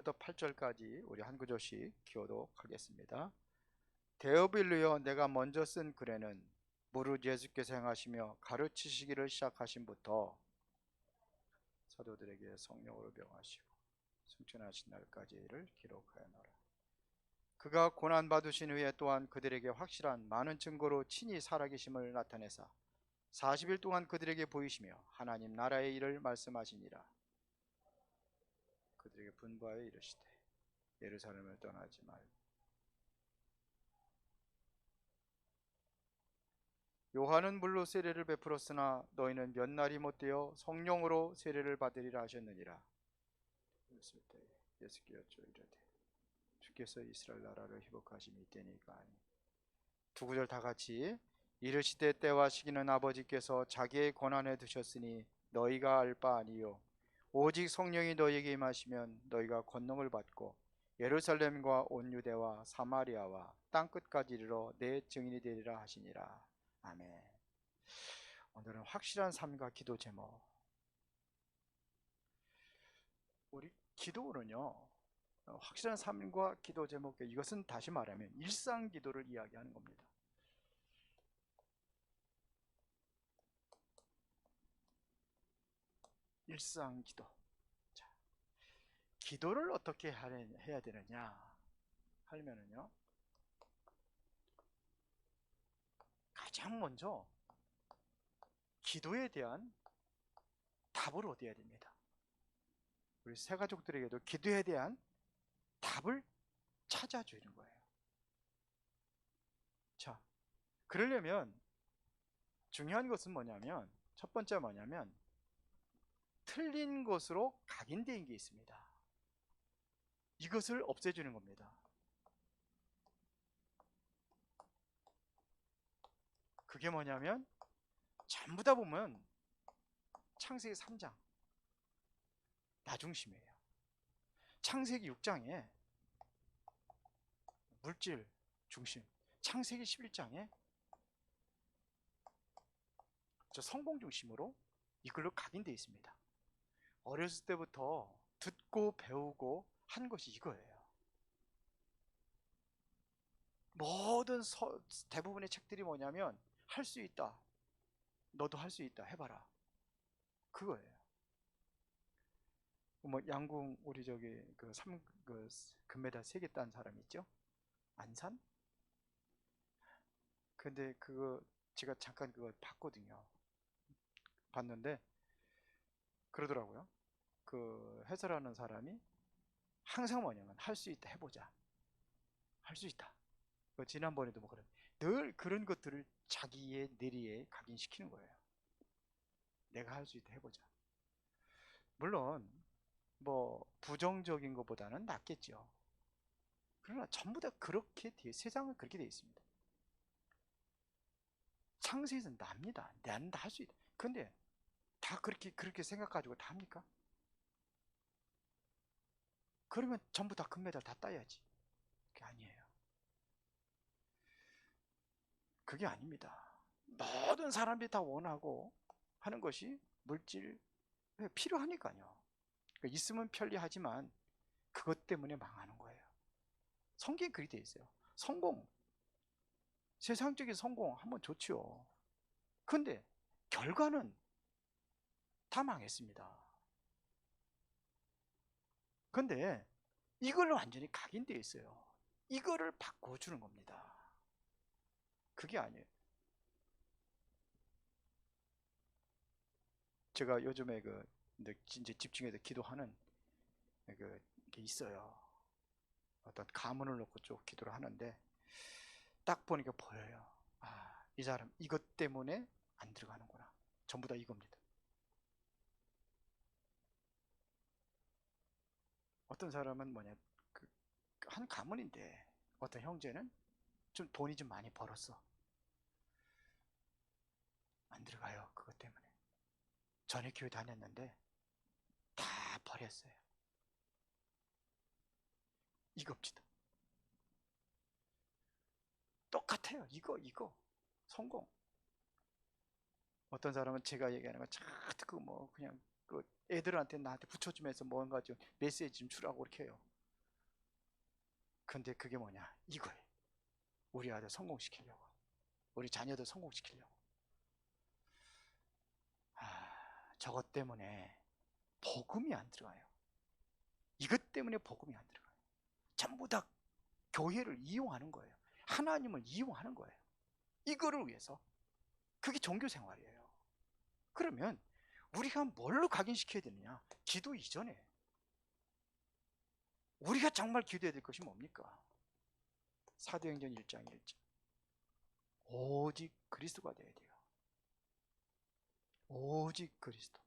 부터 8절까지 우리 한 구절씩 기도록 하겠습니다. 데오빌로여, 내가 먼저 쓴 글에는 무릇 예수께서 행하시며 가르치시기를 시작하신부터 사도들에게 성령으로 명하시고 승천하신 날까지를 기록하였노라. 그가 고난 받으신 후에 또한 그들에게 확실한 많은 증거로 친히 살아계심을 나타내사 40일 동안 그들에게 보이시며 하나님 나라의 일을 말씀하시니라. 그들에게 분부하여 이르시되 예루살렘을 떠나지 말고 요한은 물로 세례를 베풀었으나 너희는 몇 날이 못되어 성령으로 세례를 받으리라 하셨느니라. 그랬을 때 예수께 여쭈어 이르되 주께서 이스라엘 나라를 회복하심이 이때니까 아니. 두 구절 다 같이. 이르시되 때와 시기는 아버지께서 자기의 권한에 두셨으니 너희가 알 바 아니요 오직 성령이 너희에게 임하시면 너희가 권능을 받고 예루살렘과 온 유대와 사마리아와 땅끝까지 이르러 내 증인이 되리라 하시니라. 아멘. 오늘은 확실한 삶과 기도 제목. 우리 기도는요, 확실한 삶과 기도 제목, 이것은 다시 말하면 일상 기도를 이야기하는 겁니다. 일상 기도. 자, 기도를 어떻게 해야 되느냐 하면은요, 가장 먼저 기도에 대한 답을 얻어야 됩니다. 우리 새 가족들에게도 기도에 대한 답을 찾아주는 거예요. 자, 그러려면 중요한 것은 뭐냐면, 첫 번째 뭐냐면 틀린 것으로 각인된 게 있습니다. 이것을 없애주는 겁니다. 그게 뭐냐면 전부 다 보면 창세기 3장 나 중심이에요. 창세기 6장에 물질 중심, 창세기 11장에 저 성공 중심으로 이걸로 각인되어 있습니다. 어렸을 때부터 듣고 배우고 한 것이 이거예요. 모든 대부분의 책들이 뭐냐면 할 수 있다, 너도 할 수 있다, 해봐라, 그거예요. 뭐 양궁 우리 저기 그 금메달 3개 딴 사람 있죠? 안산? 근데 그거 제가 잠깐 그거 봤거든요. 봤는데 그러더라고요. 그 해설하는 사람이 항상 뭐냐면 할 수 있다, 해보자, 할 수 있다. 지난번에도 뭐 그런 늘 그런 것들을 자기의 뇌리에 각인시키는 거예요. 내가 할 수 있다, 해보자. 물론 뭐 부정적인 것보다는 낫겠죠. 그러나 전부 다 그렇게 세상은 그렇게 되어 있습니다. 창세에서는 납니다. 나는 다 할 수 있다. 근데 다 그렇게 생각가지고 다 합니까? 그러면 전부 다 금메달 다 따야지. 그게 아니에요. 그게 아닙니다. 모든 사람들이 다 원하고 하는 것이 물질 필요하니까요. 그러니까 있으면 편리하지만 그것 때문에 망하는 거예요. 성경에 그렇게 되어 있어요. 성공, 세상적인 성공 한번 좋지요. 근데 결과는 다 망했습니다. 근데 이걸로 완전히 각인되어 있어요. 이거를 바꿔주는 겁니다. 그게 아니에요. 제가 요즘에 이제 집중해서 기도하는 게 있어요. 어떤 가문을 놓고 쭉 기도를 하는데 딱 보니까 보여요. 아, 이 사람 이것 때문에 안 들어가는구나. 전부 다 이겁니다. 어떤 사람은 뭐냐, 한 가문인데 어떤 형제는 좀 돈이 좀 많이 벌었어. 안 들어가요. 그것 때문에. 전에 교회 다녔는데 다 버렸어요. 이겁니다. 똑같아요. 이거 성공. 어떤 사람은 제가 얘기하는 거자 듣고 뭐 그냥 그 애들한테 나한테 붙여주면서 뭔가 좀 메시지 좀 주라고 이렇게 해요. 근데 그게 뭐냐? 이거예요. 우리 아들 성공시키려고, 우리 자녀들 성공시키려고. 저것 때문에 복음이 안 들어가요. 이것 때문에 복음이 안 들어가요. 전부 다 교회를 이용하는 거예요. 하나님을 이용하는 거예요. 이거를 위해서. 그게 종교 생활이에요. 그러면 우리가 뭘로 각인시켜야 되느냐? 기도 이전에 우리가 정말 기도해야 될 것이 뭡니까? 사도행전 1장 1절. 오직 그리스도가 되어야 돼요. 오직 그리스도.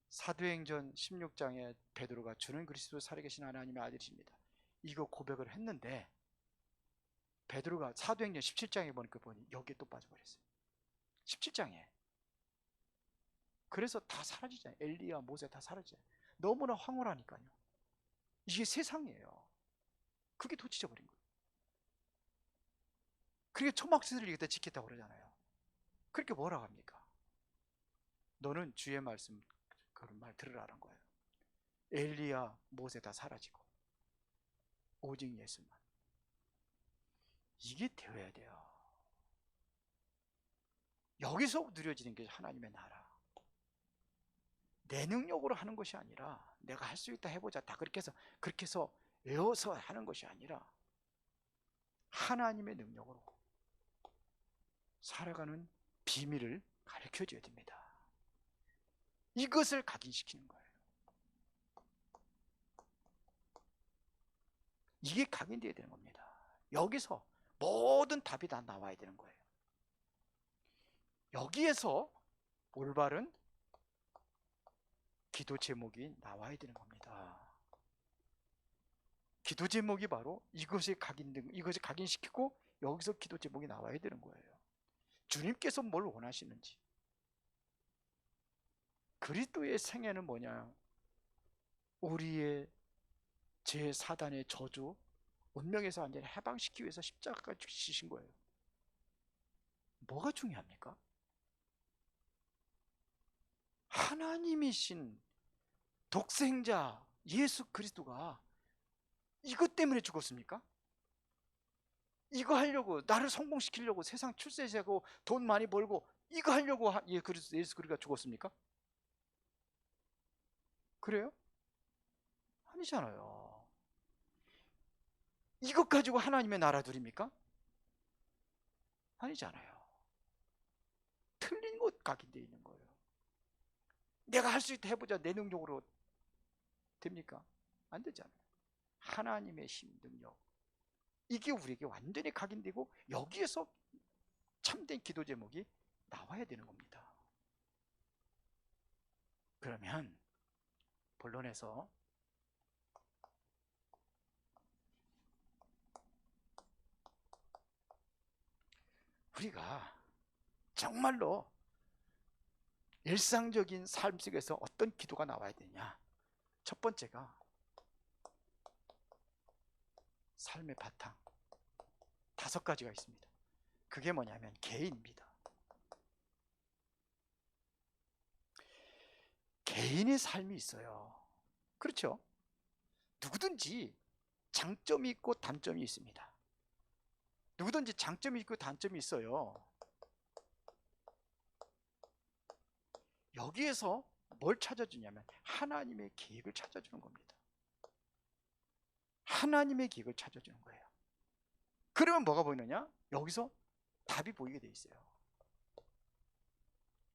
사도행전 16장에 베드로가 주는 그리스도 살아계신 하나님의 아들이십니다, 이거 고백을 했는데, 베드로가 사도행전 17장에 보니까 여기에 또 빠져버렸어요. 17장에. 그래서 다 사라지잖아요. 엘리야, 모세 다 사라지잖아요. 너무나 황홀하니까요. 이게 세상이에요. 그게 도치져 버린 거예요. 그게 초막스를 이기다 지켰다고 그러잖아요. 그렇게 뭐라고 합니까? 너는 주의 말씀, 그런 말 들으라는 거예요. 엘리야, 모세 다 사라지고 오직 예수만. 이게 되어야 돼요. 여기서 누려지는 게 하나님의 나라. 내 능력으로 하는 것이 아니라, 내가 할 수 있다 해보자, 다 그렇게 해서 외워서 하는 것이 아니라 하나님의 능력으로 살아가는 비밀을 가르쳐 줘야 됩니다. 이것을 각인시키는 거예요. 이게 각인되어야 되는 겁니다. 여기서 모든 답이 다 나와야 되는 거예요. 여기에서 올바른 기도 제목이 나와야 되는 겁니다. 기도 제목이 바로 이것이 각인시키고 여기서 기도 제목이 나와야 되는 거예요. 주님께서 뭘 원하시는지. 그리스도의 생애는 뭐냐? 우리의 제 사단의 저주, 운명에서 완전히 해방시키기 위해서 십자가까지 지신 거예요. 뭐가 중요합니까? 하나님이신 독생자 예수 그리스도가 이것 때문에 죽었습니까? 이거 하려고, 나를 성공시키려고, 세상 출세하고 돈 많이 벌고 이거 하려고 예수 그리스도가 죽었습니까? 그래요? 아니잖아요. 이것 가지고 하나님의 나라 누립니까? 아니잖아요. 틀린 것 각인되어 있는 거예요. 내가 할 수 있다 해보자, 내 능력으로 됩니까? 안 되잖아요. 하나님의 힘, 능력, 이게 우리에게 완전히 각인되고 여기에서 참된 기도 제목이 나와야 되는 겁니다. 그러면 본론에서 우리가 정말로 일상적인 삶 속에서 어떤 기도가 나와야 되냐? 첫 번째가 삶의 바탕 5가지가 있습니다. 그게 뭐냐면 개인입니다. 개인의 삶이 있어요. 그렇죠? 누구든지 장점이 있고 단점이 있습니다. 누구든지 장점이 있고 단점이 있어요. 여기에서 뭘 찾아주냐면 하나님의 계획을 찾아주는 겁니다. 하나님의 계획을 찾아주는 거예요. 그러면 뭐가 보이느냐? 여기서 답이 보이게 돼 있어요.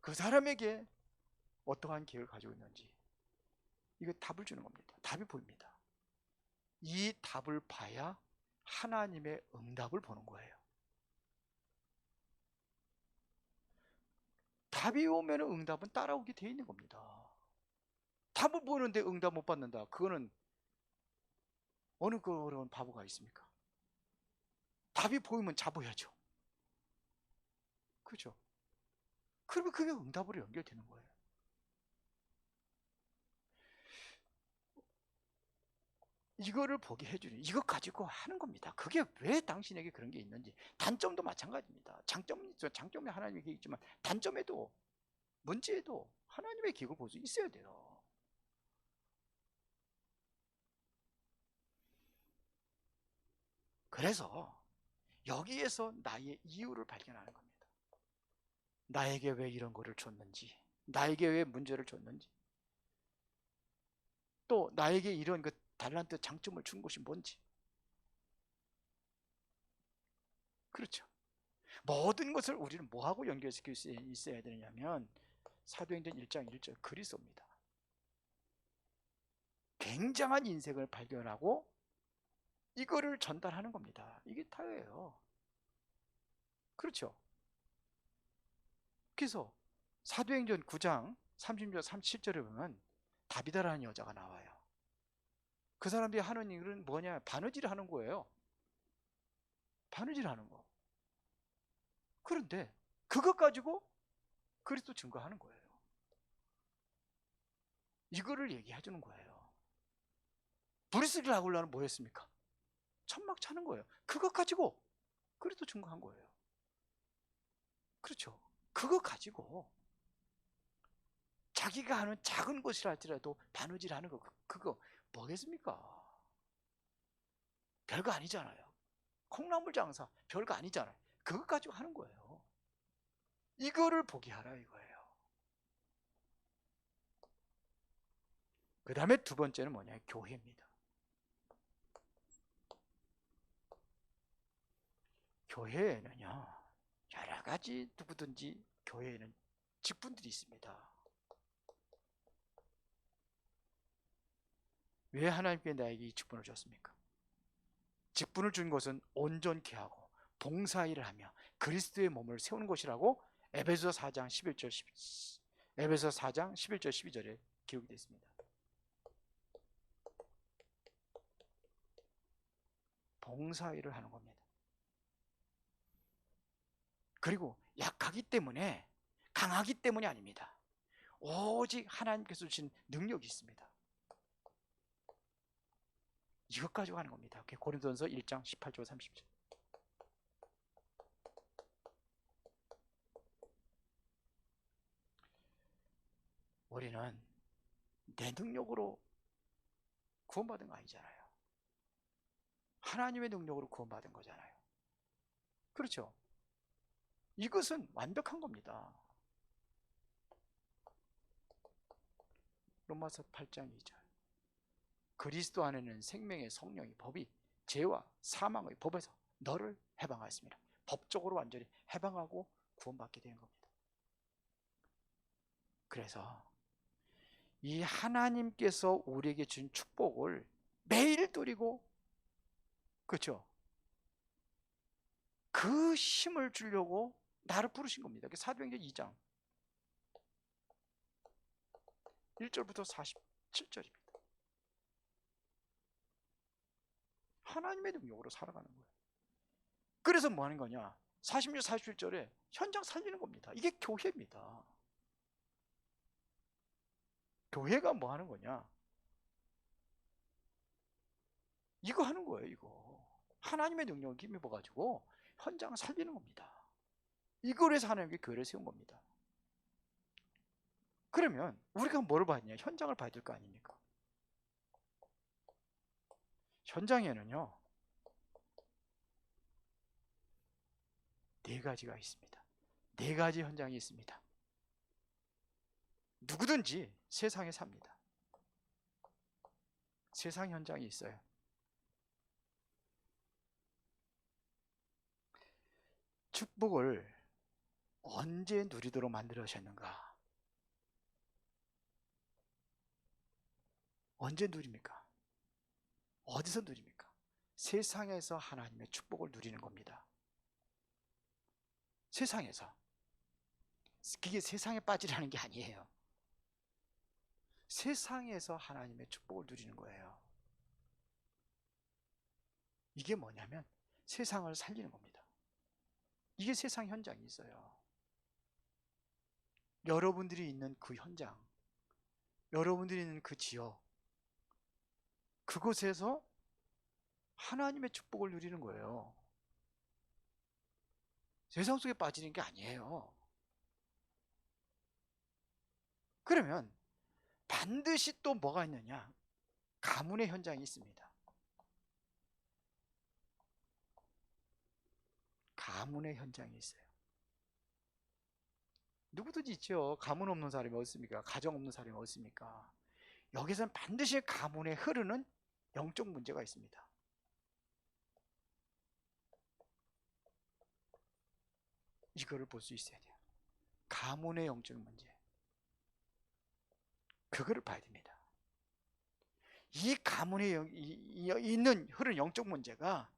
그 사람에게 어떠한 계획을 가지고 있는지, 이거 답을 주는 겁니다. 답이 보입니다. 이 답을 봐야 하나님의 응답을 보는 거예요. 답이 오면 응답은 따라오게 돼 있는 겁니다. 답을 보는데 응답 못 받는다, 그거는 어느 그 어려운 바보가 있습니까? 답이 보이면 잡아야죠. 그죠? 그러면 그게 응답으로 연결되는 거예요. 이거를 보게 해주는, 이것 가지고 하는 겁니다. 그게 왜 당신에게 그런 게 있는지. 단점도 마찬가지입니다. 장점이 하나님의 계획이 있지만 단점에도, 문제에도 하나님의 계획을 볼 수 있어야 돼요. 그래서 여기에서 나의 이유를 발견하는 겁니다. 나에게 왜 이런 거를 줬는지, 나에게 왜 문제를 줬는지, 또 나에게 이런 그 달란트 장점을 준 것이 뭔지. 그렇죠. 모든 것을 우리는 뭐하고 연결시킬 수 있어야 되느냐면 사도행전 1장 1절 그리스도입니다. 굉장한 인생을 발견하고 이거를 전달하는 겁니다. 이게 다예요. 그렇죠. 그래서 사도행전 9장 36절 37절에 보면 다비다라는 여자가 나와요. 그 사람들이 하는 일은 뭐냐? 바느질을 하는 거예요. 바느질 하는 거. 그런데 그것 가지고 그리스도 증거하는 거예요. 이거를 얘기해 주는 거예요. 브리스를 하고려는 뭐였습니까? 천막 차는 거예요. 그것 가지고 그리스도 증거한 거예요. 그렇죠. 그거 가지고 자기가 하는 작은 것이라 할지라도 바느질 하는 거 그거 뭐겠습니까? 별거 아니잖아요. 콩나물 장사 별거 아니잖아요. 그것 가지고 하는 거예요. 이거를 보게 하라 이거예요. 그 다음에 두 번째는 뭐냐? 교회입니다. 교회에는요 여러 가지 누구든지 교회에는 직분들이 있습니다. 왜 하나님께 나에게 이 직분을 줬습니까? 직분을 준 것은 온전케 하고 봉사일을 하며 그리스도의 몸을 세우는 것이라고 에베소 4장 11절 12절에 기록이 되어 있습니다. 봉사일을 하는 겁니다. 그리고 약하기 때문에 강하기 때문이 아닙니다. 오직 하나님께서 주신 능력이 있습니다. 이것 가지고 하는 겁니다. 고린도전서 1장 18절 30절. 우리는 내 능력으로 구원받은 거 아니잖아요. 하나님의 능력으로 구원받은 거잖아요. 그렇죠? 이것은 완벽한 겁니다. 로마서 8장 2절. 그리스도 안에는 생명의 성령의 법이 죄와 사망의 법에서 너를 해방하였습니다. 법적으로 완전히 해방하고 구원받게 되는 겁니다. 그래서 이 하나님께서 우리에게 준 축복을 매일 누리고, 그렇죠? 그 힘을 주려고 나를 부르신 겁니다. 사도행전 2장 1절부터 47절입니다. 하나님의 능력으로 살아가는 거예요. 그래서 뭐 하는 거냐? 46, 47절에 현장 살리는 겁니다. 이게 교회입니다. 교회가 뭐 하는 거냐? 이거 하는 거예요. 이거 하나님의 능력을 힘입어가지고 현장을 살리는 겁니다. 이걸 해서 하나님께 교회를 세운 겁니다. 그러면 우리가 뭐를 봐야 되냐? 현장을 봐야 될 거 아닙니까? 현장에는요 네 가지가 있습니다. 네 가지 현장이 있습니다. 누구든지 세상에 삽니다. 세상 현장이 있어요. 축복을 언제 누리도록 만들으셨는가? 언제 누립니까? 어디서 누립니까? 세상에서 하나님의 축복을 누리는 겁니다. 세상에서. 그게 세상에 빠지라는 게 아니에요. 세상에서 하나님의 축복을 누리는 거예요. 이게 뭐냐면 세상을 살리는 겁니다. 이게 세상 현장이 있어요. 여러분들이 있는 그 현장, 여러분들이 있는 그 지역, 그곳에서 하나님의 축복을 누리는 거예요. 세상 속에 빠지는 게 아니에요. 그러면 반드시 또 뭐가 있느냐? 가문의 현장이 있습니다. 가문의 현장에 있어요. 누구든지 있죠. 가문 없는 사람이 어디 있습니까? 가정 없는 사람이 어디 있습니까? 여기서는 반드시 가문에 흐르는 영적 문제가 있습니다. 이거를 볼 수 있어야 돼요. 가문의 영적 문제. 그거를 봐야 됩니다. 이 가문에 있는 흐르는 영적 문제가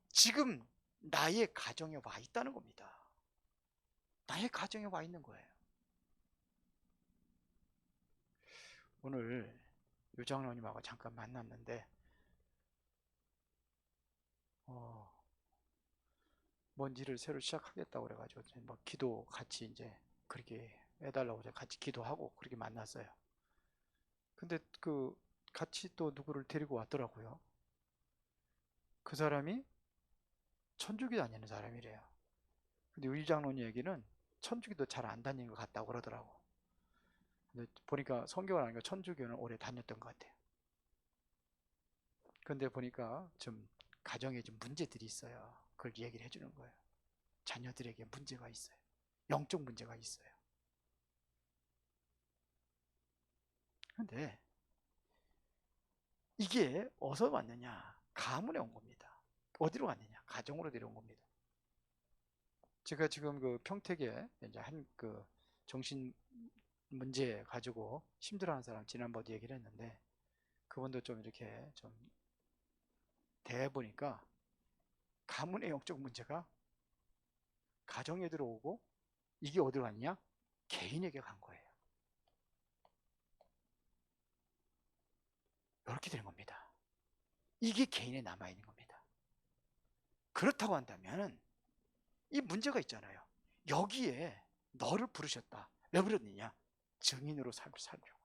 지금 나의 가정에 와 있다는 겁니다. 나의 가정에 와 있는 거예요. 오늘 유장로님하고 잠깐 만났는데 뭔 일을 새로 시작하겠다고 그래가지고 뭐 기도 같이 이제 그렇게 해달라고 같이 기도하고 그렇게 만났어요. 근데 그 같이 또 누구를 데리고 왔더라고요. 그 사람이 천주교 다니는 사람이래요. 근데 우리 장로님 얘기는 천주교도 잘 안 다니는 것 같다고 그러더라고. 근데 보니까 성경을 아니까 천주교는 오래 다녔던 것 같아요. 근데 보니까 좀 가정에 좀 문제들이 있어요. 그걸 얘기를 해주는 거예요. 자녀들에게 문제가 있어요. 영적 문제가 있어요. 근데 이게 어디서 왔느냐? 가문에 온 겁니다. 어디로 갔느냐? 가정으로 내려온 겁니다. 제가 지금 그 평택에 이제 한 그 정신 문제 가지고 힘들어하는 사람 지난번에 얘기를 했는데 그분도 좀 이렇게 좀 대해보니까 가문의 영적 문제가 가정에 들어오고 이게 어디로 갔냐? 개인에게 간 거예요. 이렇게 되는 겁니다. 이게 개인에 남아있는 겁니다. 그렇다고 한다면 이 문제가 있잖아요. 여기에 너를 부르셨다. 왜 부르느냐? 증인으로 살려고.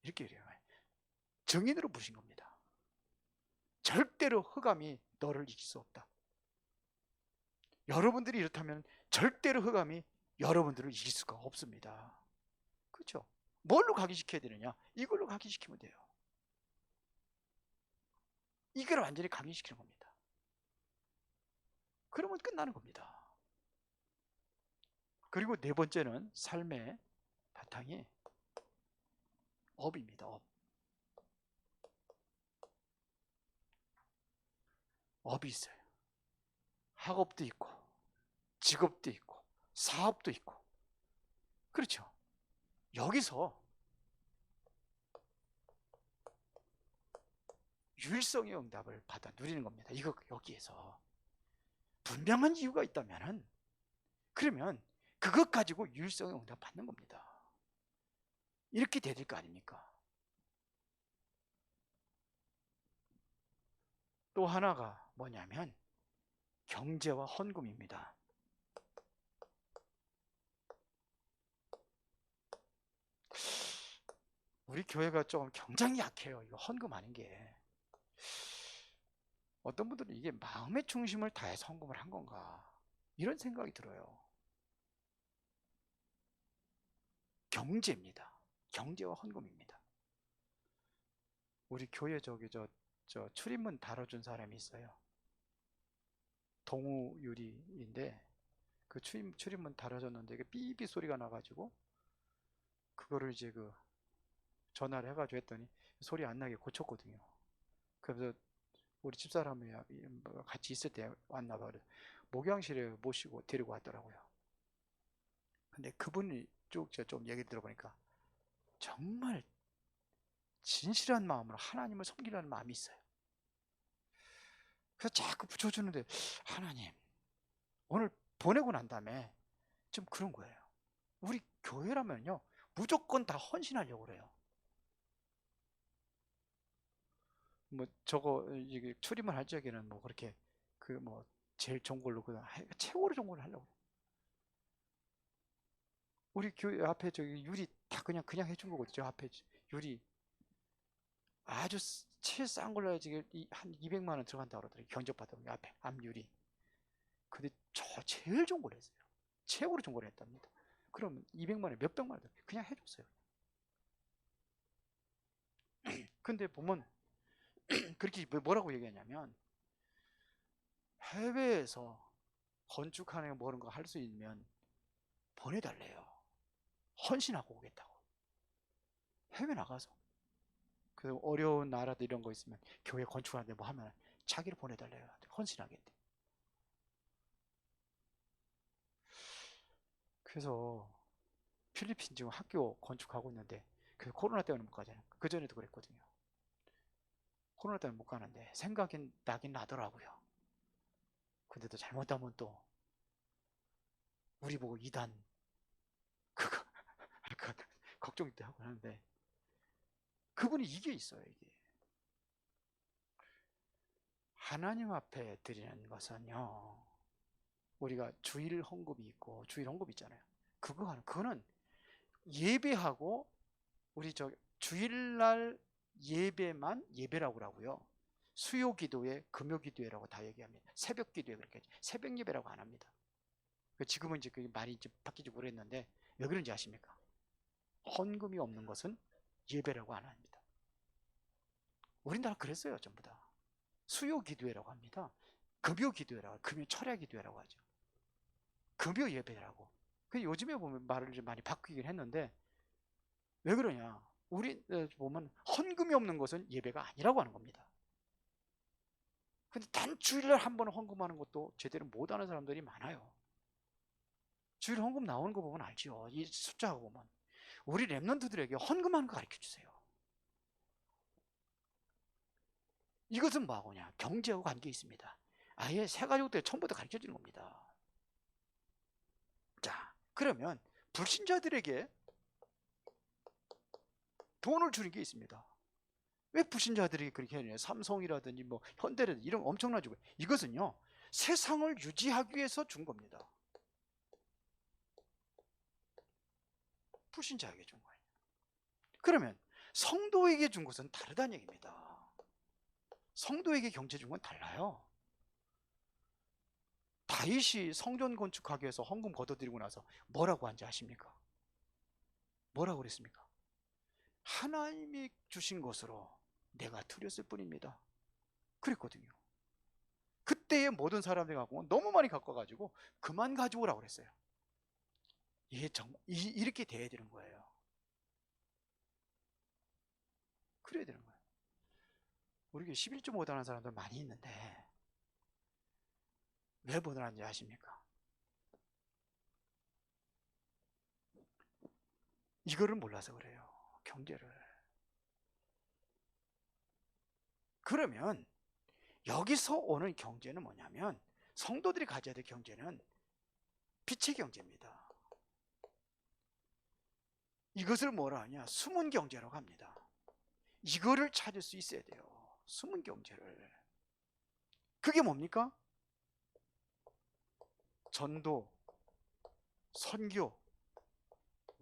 이렇게 얘기해요. 증인으로 부르신 겁니다. 절대로 흑암이 너를 이길 수 없다. 여러분들이 이렇다면 절대로 흑암이 여러분들을 이길 수가 없습니다. 그렇죠? 뭘로 각인시켜야 되느냐? 이걸로 각인시키면 돼요. 이걸 완전히 각인시키는 겁니다. 그러면 끝나는 겁니다. 그리고 네 번째는 삶의 바탕이 업입니다. 업. 업이 있어요. 학업도 있고 직업도 있고 사업도 있고 그렇죠. 여기서 유일성의 응답을 받아 누리는 겁니다. 이거 여기에서 분명한 이유가 있다면은 그러면 그것 가지고 유일성의 응답 받는 겁니다. 이렇게 돼야 될 거 아닙니까? 또 하나가 뭐냐면 경제와 헌금입니다. 우리 교회가 좀 굉장히 약해요. 이거 헌금 아닌 게. 어떤 분들은 이게 마음의 중심을 다해서 헌금을 한 건가 이런 생각이 들어요. 경제입니다. 경제와 헌금입니다. 우리 교회 저 출입문 달아준 사람이 있어요. 동우유리인데 그 출입문 달아줬는데 이게 삐삐 소리가 나가지고 그거를 이제 그 전화를 해가지고 했더니 소리 안 나게 고쳤거든요. 그래서 우리 집사람이 같이 있을 때 왔나 봐요. 목욕실에 모시고 데리고 왔더라고요. 근데 그분이 쭉 좀 얘기 들어보니까 정말 진실한 마음으로 하나님을 섬기려는 마음이 있어요. 그래서 자꾸 붙여주는데 하나님 오늘 보내고 난 다음에 좀 그런 거예요. 우리 교회라면요 무조건 다 헌신하려고 그래요. 뭐 저거 이게 출입을 할 적에는 뭐 그렇게 그 뭐 제일 좋은 걸로 그냥 최고로 좋은 걸로 하려고. 우리 교회 앞에 저기 유리 다 그냥 해준 거거든요. 저 앞에 유리 아주 제일 싼 걸로 해야지 한 200만 원 들어간다 그러더라고요. 견적받으면 앞에 앞유리. 근데 저 제일 좋은 걸 했어요. 최고로 좋은 걸 했답니다. 그러면 200만 원, 몇백만 원 그냥 해줬어요. 근데 보면 그렇게 뭐라고 얘기하냐면 해외에서 건축하는 뭐 그런 거 할 수 있으면 보내달래요. 헌신하고 오겠다고. 해외 나가서. 그 어려운 나라들 이런 거 있으면 교회 건축하는데 뭐 하면 자기를 보내달래요. 헌신하겠대. 그래서 필리핀 지금 학교 건축하고 있는데 그 코로나 때문에 못 가잖아요. 그 전에도 그랬거든요. 코로나 때문에 못 가는데 생각이 나긴 나더라고요. 근데 또 잘못하면 또 우리 보고 이단 그거 할까 걱정도 하고 하는데 그분이 이게 있어요. 이게 하나님 앞에 드리는 것은요, 우리가 주일 헌금이 있고 주일 헌금 있잖아요. 그거는 예배하고 우리 저 주일날 예배만 예배라고 하고요. 수요 기도회, 금요 기도회라고 다 얘기합니다. 새벽 기도회 그렇게 새벽 예배라고 안 합니다. 지금은 이제 그 말이 좀 바뀌지 모르겠는데 왜 그런지 아십니까? 헌금이 없는 것은 예배라고 안 합니다. 우리나라 그랬어요, 전부 다. 수요 기도회라고 합니다. 금요 기도회라고, 금요 철야 기도회라고 하죠. 금요 예배라고. 요즘에 보면 말을 좀 많이 바뀌긴 했는데 왜 그러냐? 우리 보면 헌금이 없는 것은 예배가 아니라고 하는 겁니다. 근데 단 주일날 한 번 헌금하는 것도 제대로 못하는 사람들이 많아요. 주일 헌금 나오는 거 보면 알죠. 이 숫자하고 보면 우리 랩런트들에게 헌금하는 거 가르쳐 주세요. 이것은 뭐하고냐? 경제하고 관계 있습니다. 아예 세 가지 때 처음부터 가르쳐 주는 겁니다. 자, 그러면 불신자들에게 돈을 주는 게 있습니다. 왜 불신자들이 그렇게 하느냐? 삼성이라든지 뭐 현대라든지 이런 거 엄청나게 주고, 이것은요 세상을 유지하기 위해서 준 겁니다. 불신자에게 준 거예요. 그러면 성도에게 준 것은 다르다는 얘기입니다. 성도에게 경제 준 건 달라요. 다윗이 성전 건축하기 위해서 헌금 걷어들이고 나서 뭐라고 한지 아십니까? 뭐라고 그랬습니까? 하나님이 주신 것으로 내가 드렸을 뿐입니다. 그랬거든요. 그때의 모든 사람들이 갖고 너무 많이 갖고 가지고 그만 가져오라고 그랬어요. 이게 정말 이렇게 돼야 되는 거예요. 그래야 되는 거예요. 우리 교회 11조 못하는 사람들 많이 있는데 왜 못하는지 아십니까? 이거를 몰라서 그래요. 경제를. 그러면 여기서 오는 경제는 뭐냐면 성도들이 가져야 될 경제는 빛의 경제입니다. 이것을 뭐라 하냐? 숨은 경제라고 합니다. 이거를 찾을 수 있어야 돼요. 숨은 경제를. 그게 뭡니까? 전도, 선교,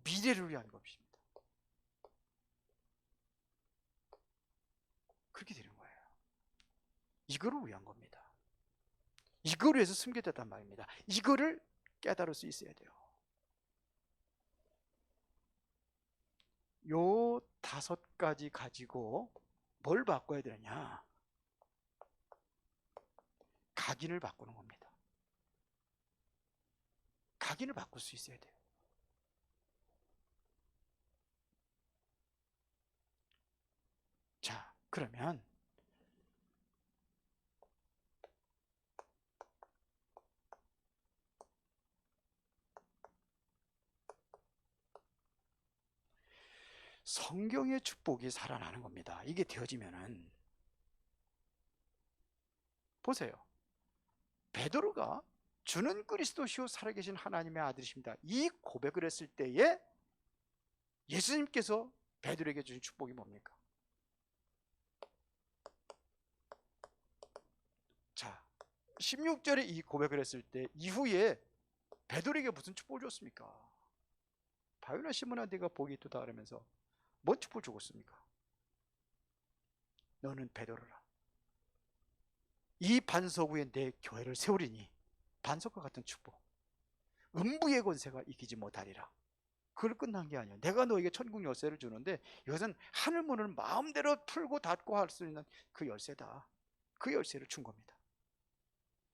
미래를 위한 것입니다. 그렇게 되는 거예요. 이거를 위한 겁니다. 이거를 위해서 숨겨졌단 말입니다. 이거를 깨달을 수 있어야 돼요. 요 5가지 가지고 뭘 바꿔야 되느냐? 각인을 바꾸는 겁니다. 각인을 바꿀 수 있어야 돼요. 자, 그러면 성경의 축복이 살아나는 겁니다. 이게 되어지면은 보세요. 베드로가 주는 그리스도시요 살아계신 하나님의 아들이십니다. 이 고백을 했을 때에 예수님께서 베드로에게 주신 축복이 뭡니까? 자, 16절에 이 고백을 했을 때 이후에 베드로에게 무슨 축복을 줬습니까? 바요나 시몬아 네가 복이 있도다 그러면서 뭔 축복을 주었습니까? 너는 베드로라. 이 반석 위에 내 교회를 세우리니, 반석과 같은 축복. 음부의 권세가 이기지 못하리라. 그걸 끝난 게 아니야. 내가 너에게 천국 열쇠를 주는데 이것은 하늘 문을 마음대로 풀고 닫고 할 수 있는 그 열쇠다. 그 열쇠를 준 겁니다.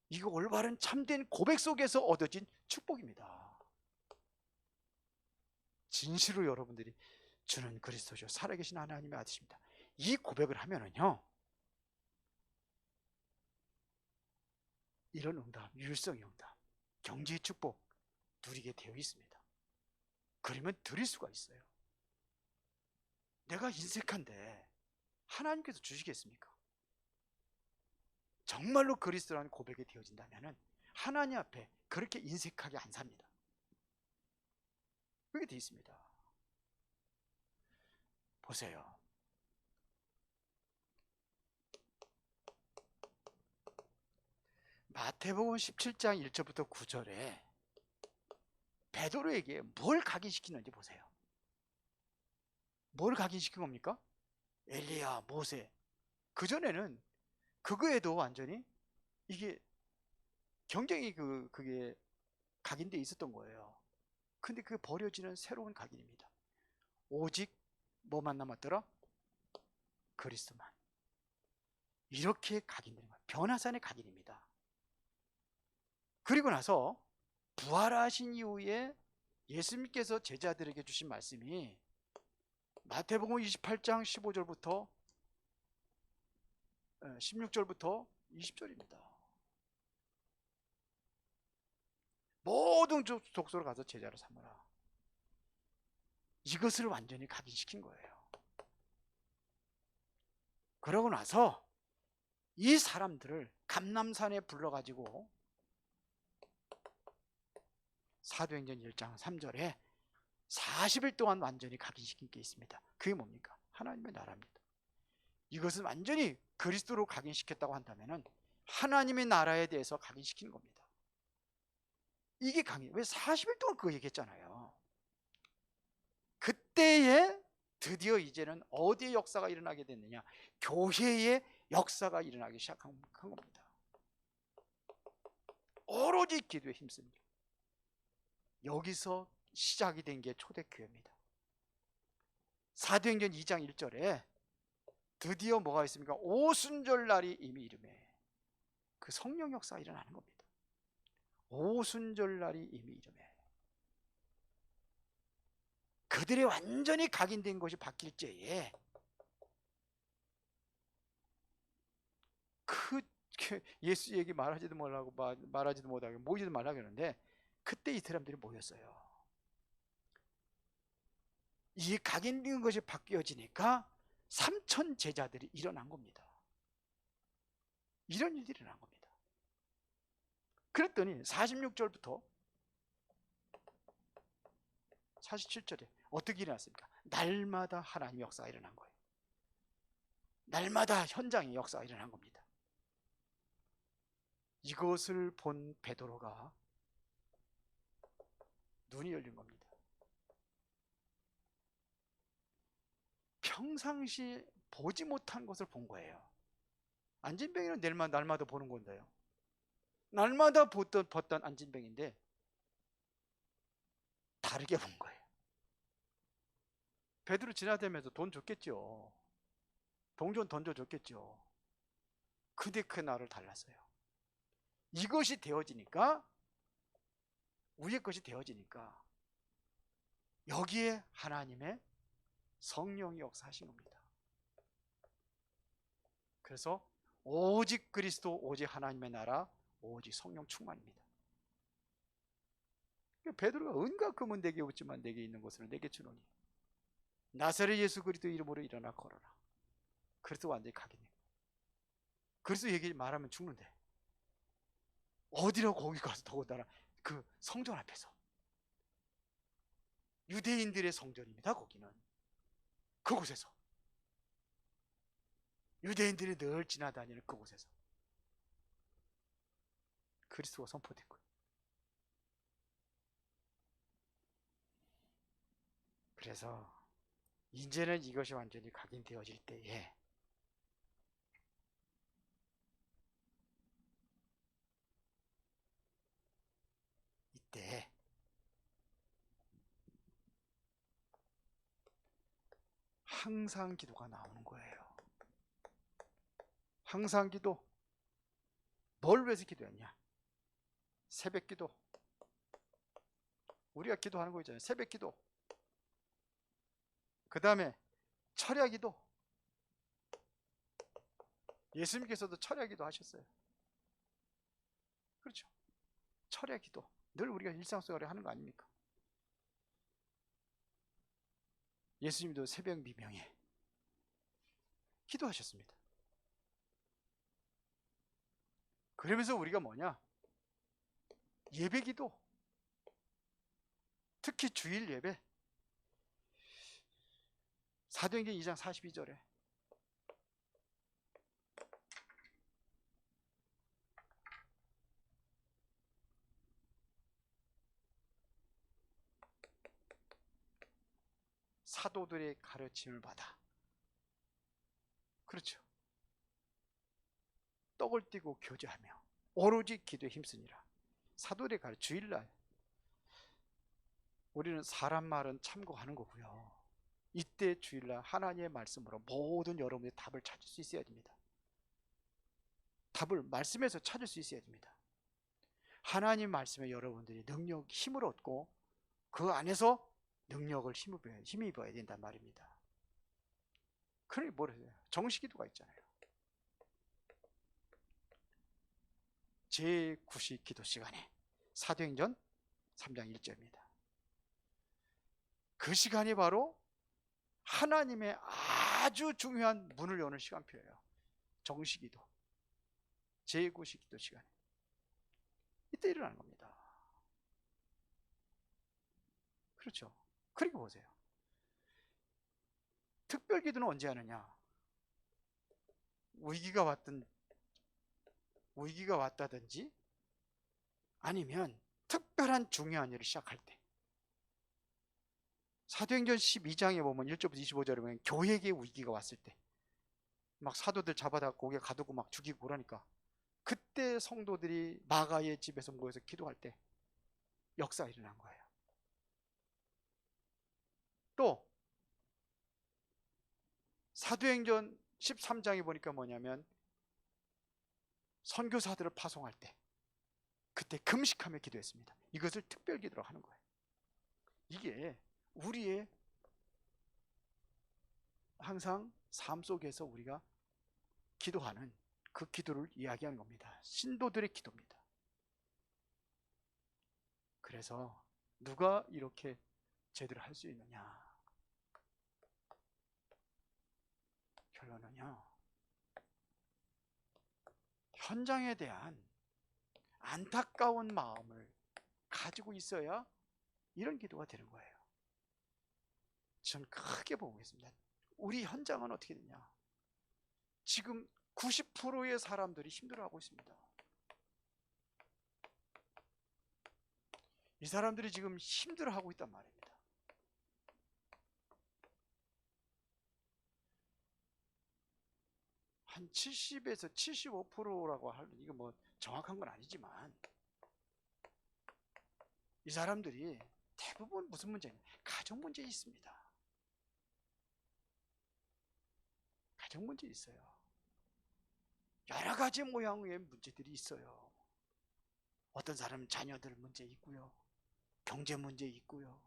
이거 올바른 참된 고백 속에서 얻어진 축복입니다. 진실로 여러분들이 주는 그리스도죠, 살아계신 하나님의 아들입니다, 이 고백을 하면은요, 이런 응답, 유일성의 응답, 경제의 축복 누리게 되어 있습니다. 그러면 드릴 수가 있어요. 내가 인색한데 하나님께서 주시겠습니까? 정말로 그리스도라는 고백이 되어진다면 하나님 앞에 그렇게 인색하게 안 삽니다. 그렇게 되어 있습니다. 보세요. 마태복음 17장 1절부터 9절에 베드로에게 뭘 각인시키는지 보세요. 뭘 각인시킨 겁니까? 엘리야, 모세. 그전에는 그거에도 완전히 이게 경쟁이 그게 각인되어 있었던 거예요. 근데 그게 버려지는 새로운 각인입니다. 오직 뭐만 남았더라? 그리스도만. 이렇게 각인되는 거예요. 변화산의 각인입니다. 그리고 나서 부활하신 이후에 예수님께서 제자들에게 주신 말씀이 마태복음 28장 15절부터 16절부터 20절입니다. 모든 족속으로 가서 제자로 삼으라. 이것을 완전히 각인시킨 거예요. 그러고 나서 이 사람들을 감람산에 불러가지고 사도행전 1장 3절에 40일 동안 완전히 각인시킨 게 있습니다. 그게 뭡니까? 하나님의 나라입니다. 이것은 완전히 그리스도로 각인시켰다고 한다면 하나님의 나라에 대해서 각인시키는 겁니다. 이게 강해. 왜 40일 동안 그거 얘기했잖아요. 그때에 드디어 이제는 어디에 역사가 일어나게 됐느냐? 교회의 역사가 일어나기 시작한 겁니다. 오로지 기도에 힘씁니다. 여기서 시작이 된 게 초대교회입니다. 사도행전 2장 1절에 드디어 뭐가 있습니까? 오순절 날이 이미 이름에 그 성령 역사가 일어나는 겁니다. 오순절 날이 이미 이름에 그들이 완전히 각인된 것이 바뀔 때에 그 예수 얘기 말하지도 말라고 말하지도 못하고 모이지도 말라고 하는데 그때 이 사람들이 모였어요. 이 각인된 것이 바뀌어지니까 3천 제자들이 일어난 겁니다. 이런 일들이 일어난 겁니다. 그랬더니 46절부터 47절에 어떻게 일어났습니까? 날마다 하나님의 역사가 일어난 거예요. 날마다 현장의 역사가 일어난 겁니다. 이것을 본 베드로가 눈이 열린 겁니다. 평상시 보지 못한 것을 본 거예요. 안진뱅이는 날마다 보는 건데요. 날마다 봤던 안진뱅인데 다르게 본 거예요. 베드로 지나다니면서 돈 줬겠죠. 동전 던져줬겠죠. 근데 그 날을 달랐어요. 이것이 되어지니까, 위의 것이 되어지니까 여기에 하나님의 성령이 역사하신 겁니다. 그래서 오직 그리스도, 오직 하나님의 나라, 오직 성령 충만입니다. 베드로가 은가 금은 내게 없지만 내게 있는 것을 내게 주노니 나사렛 예수 그리스도 이름으로 일어나 걸어라. 그래서 완전히 각인해. 그래서 얘기 말하면 죽는데 어디로 거기 가서 더군다나 그 성전 앞에서 유대인들의 성전입니다. 거기는 그곳에서 유대인들이 늘 지나다니는 그곳에서 그리스도가 선포된 거예요. 그래서 이제는 이것이 완전히 각인되어질 때에 이때 항상 기도가 나오는 거예요. 항상 기도. 뭘 위해서 기도했냐? 새벽 기도. 우리가 기도하는 거 있잖아요. 새벽 기도. 그 다음에 철야 기도. 예수님께서도 철야 기도 하셨어요. 그렇죠. 철야 기도. 늘 우리가 일상생활에 하는 거 아닙니까? 예수님도 새벽 미명에 기도하셨습니다. 그러면서 우리가 뭐냐? 예배 기도. 특히 주일 예배. 사도행전 2장 42절에 사도들의 가르침을 받아. 그렇죠. 떡을 띠고 교제하며 오로지 기도에 힘쓰니라. 사도들의 가르침. 주일날 우리는 사람 말은 참고하는 거고요. 이때 주일날 하나님의 말씀으로 모든 여러분의 답을 찾을 수 있어야 됩니다. 답을 말씀에서 찾을 수 있어야 됩니다. 하나님 말씀에 여러분들이 능력, 힘을 얻고 그 안에서 능력을 힘입어야 된단 말입니다. 그러니 뭐라 해요? 정식기도가 있잖아요. 제9시 기도 시간에 사도행전 3장 1절입니다. 그 시간이 바로 하나님의 아주 중요한 문을 여는 시간표예요. 정식기도. 제9시 기도 시간에 이때 일어나는 겁니다. 그렇죠. 그리고 보세요. 특별기도는 언제 하느냐? 위기가 왔다든지 아니면 특별한 중요한 일을 시작할 때. 사도행전 12장에 보면 1절부터 25절에 보면 교회에 위기가 왔을 때 막 사도들 잡아다 고개 가두고 막 죽이고 그러니까 그때 성도들이 마가의 집에서 모여서 기도할 때 역사가 일어난 거예요. 또 사도행전 13장에 보니까 뭐냐면 선교사들을 파송할 때 그때 금식하며 기도했습니다. 이것을 특별 기도로 하는 거예요. 이게 우리의 항상 삶 속에서 우리가 기도하는 그 기도를 이야기하는 겁니다. 신도들의 기도입니다. 그래서 누가 이렇게 제대로 할 수 있느냐? 결론은요, 현장에 대한 안타까운 마음을 가지고 있어야 이런 기도가 되는 거예요. 저는 크게 보고 있습니다. 우리 현장은 어떻게 되냐? 지금 90%의 사람들이 힘들어하고 있습니다. 이 사람들이 지금 힘들어하고 있단 말입니다. 한 70에서 75%라고 하는, 이거 뭐 정확한 건 아니지만 이 사람들이 대부분 무슨 문제냐? 가정 문제 있습니다. 가정 문제 있어요. 여러 가지 모양의 문제들이 있어요. 어떤 사람은 자녀들 문제 있고요. 경제 문제 있고요.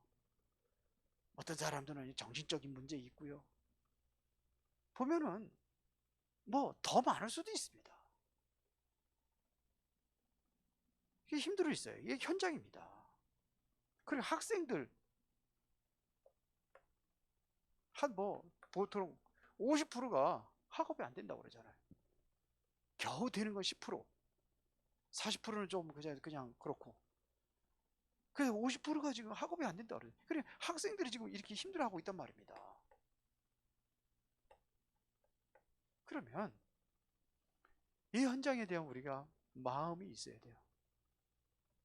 어떤 사람들은 정신적인 문제 있고요. 보면은 뭐 더 많을 수도 있습니다. 이게 힘들어 있어요. 이게 현장입니다. 그리고 학생들 한 뭐 보통 50%가 학업이 안 된다고 그러잖아요. 겨우 되는 건 10%, 40%는 좀 그냥 그렇고. 그래서 50%가 지금 학업이 안 된다고 그래요. 그래 학생들이 지금 이렇게 힘들어하고 있단 말입니다. 그러면 이 현장에 대한 우리가 마음이 있어야 돼요.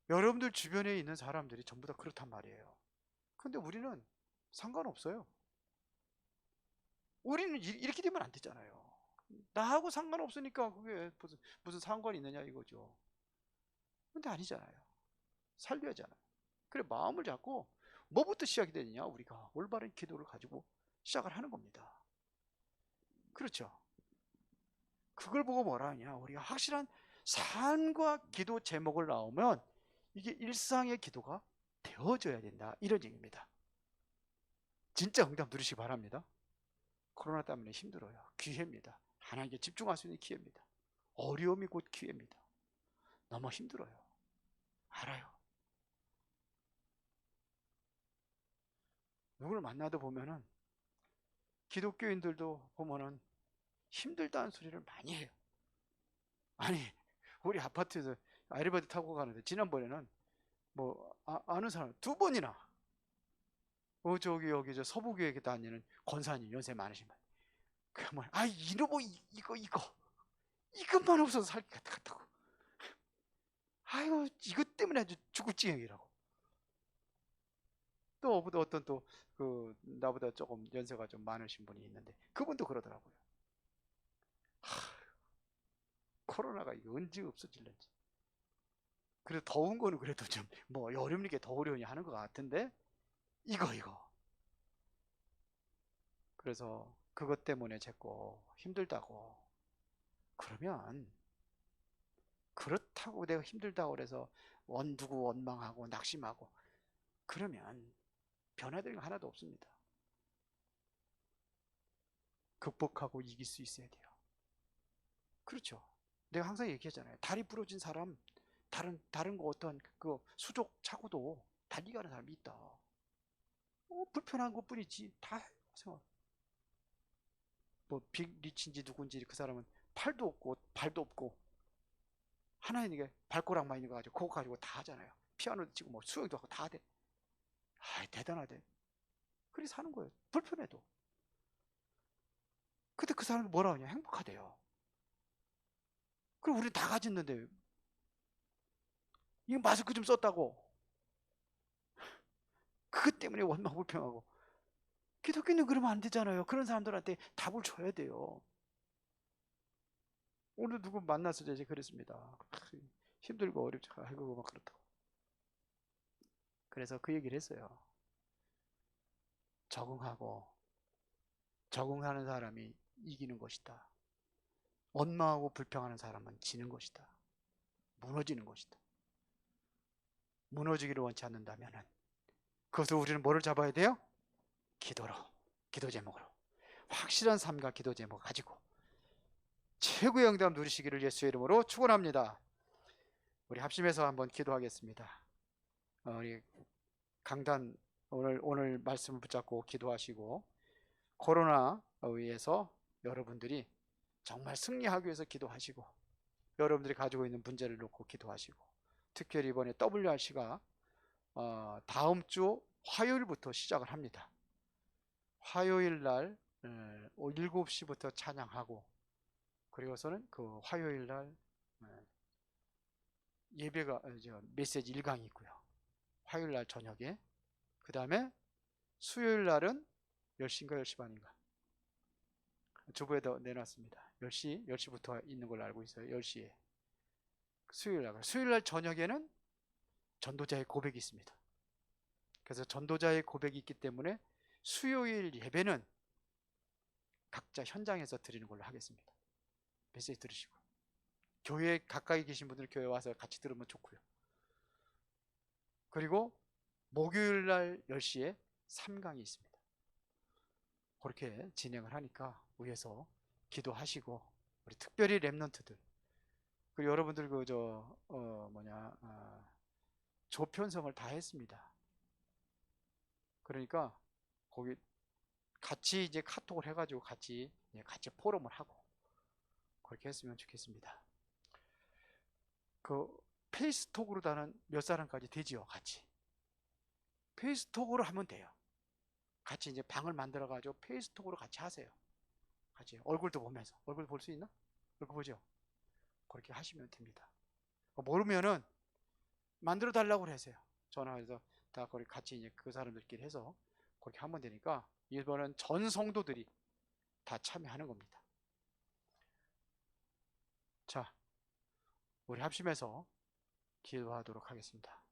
여러분들 주변에 있는 사람들이 전부 다 그렇단 말이에요. 근데 우리는 상관없어요. 우리는 이렇게 되면 안 되잖아요. 나하고 상관없으니까 그게 무슨 상관이 있느냐 이거죠. 근데 아니잖아요. 살려야 하잖아요. 그래 마음을 잡고 뭐부터 시작이 되느냐? 우리가 올바른 기도를 가지고 시작을 하는 겁니다. 그렇죠. 그걸 보고 뭐라 하냐? 우리가 확실한 삶과 기도 제목을 나오면 이게 일상의 기도가 되어져야 된다, 이런 얘기입니다. 진짜 응답 누리시기 바랍니다. 코로나 때문에 힘들어요. 기회입니다. 하나님께 집중할 수 있는 기회입니다. 어려움이 곧 기회입니다. 너무 힘들어요. 알아요. 누구를 만나도 보면은 기독교인들도 보면은 힘들다는 소리를 많이 해요. 아니, 우리 아파트에서 엘리베이터 타고 가는데 지난번에는 뭐 아는 사람 2번이나 저기 여기 저 서부교회 다니는 권사님, 연세 많으신 분, 그만 이놈의 이것만 없어서 살 것 같다고. 아이고, 이것 때문에 아주 죽을 지경이라고. 또 어떤 또 그 나보다 조금 연세가 좀 많으신 분이 있는데 그분도 그러더라고요. 코로나가 이거 언제 없어질는지. 그래도 더운 거는 그래도 좀 뭐 여름이니까 더우려니 하는 것 같은데 이거 그래서 그것 때문에 자꾸 힘들다고. 그러면 그렇다고 내가 힘들다고 그래서 원두고 원망하고 낙심하고 그러면 변화되는 거 하나도 없습니다. 극복하고 이길 수 있어야 돼요. 그렇죠. 내가 항상 얘기하잖아요. 다리 부러진 사람, 다른 거 어떤 그 수족 차고도 달리가는 사람이 있다. 불편한 것 뿐이지 다 생각. 뭐 빅 리치인지 누군지 그 사람은 팔도 없고 발도 없고 하나님에게 발가락만 있는 거 가지고 그거 가지고 다 하잖아요. 피아노도 치고 뭐 수영도 하고 다 돼. 대단하대. 그렇게 사는 거예요. 불편해도. 근데 그 사람이 뭐라 하냐? 행복하대요. 그럼 우리는 다 가졌는데 이거 마스크 좀 썼다고 그것 때문에 원망 불평하고. 기독교는 그러면 안 되잖아요. 그런 사람들한테 답을 줘야 돼요. 오늘 누구 만나서 이제 그랬습니다. 힘들고 어렵지. 아이고 막 그렇다고. 그래서 그 얘기를 했어요. 적응하는 사람이 이기는 것이다. 원망하고 불평하는 사람은 지는 것이다. 무너지는 것이다. 무너지기를 원치 않는다면 그것을 우리는 뭐를 잡아야 돼요? 기도로, 기도 제목으로 확실한 삶과 기도 제목 가지고 최고의 응답 누리시기를 예수의 이름으로 축원합니다. 우리 합심해서 한번 기도하겠습니다. 우리 강단 오늘 말씀을 붙잡고 기도하시고 코로나 의해서 여러분들이 정말 승리하기 위해서 기도하시고 여러분들이 가지고 있는 문제를 놓고 기도하시고 특별히 이번에 WRC가 다음 주 화요일부터 시작을 합니다. 화요일 날 7시부터 찬양하고 그리고서는 그 화요일 날 예배가 메시지 1강이 있고요. 화요일 날 저녁에 그 다음에 수요일 날은 10시인가 10시 반인가 주부에도 내놨습니다. 10시부터 있는 걸로 알고 있어요. 10시에 수요일 날 저녁에는 전도자의 고백이 있습니다. 그래서 전도자의 고백이 있기 때문에 수요일 예배는 각자 현장에서 드리는 걸로 하겠습니다. 메시지 들으시고 교회 가까이 계신 분들은 교회 와서 같이 들으면 좋고요. 그리고 목요일 날 10시에 3강이 있습니다. 그렇게 진행을 하니까 위에서 기도하시고 우리 특별히 렘넌트들 그리고 여러분들 조편성을 다 했습니다. 그러니까 거기 같이 이제 카톡을 해가지고 같이 포럼을 하고 그렇게 했으면 좋겠습니다. 그 페이스톡으로 다는 몇 사람까지 되지요. 같이 페이스톡으로 하면 돼요. 같이 이제 방을 만들어 가지고 페이스톡으로 같이 하세요. 같이 얼굴도 보면서. 얼굴 볼 수 있나? 얼굴 보죠. 그렇게 하시면 됩니다. 모르면은 만들어 달라고 하세요. 전화해서 다 거기 같이 이제 그 사람들끼리 해서 그렇게 하면 되니까 이번엔 전 성도들이 다 참여하는 겁니다. 자, 우리 합심해서 기도하도록 하겠습니다.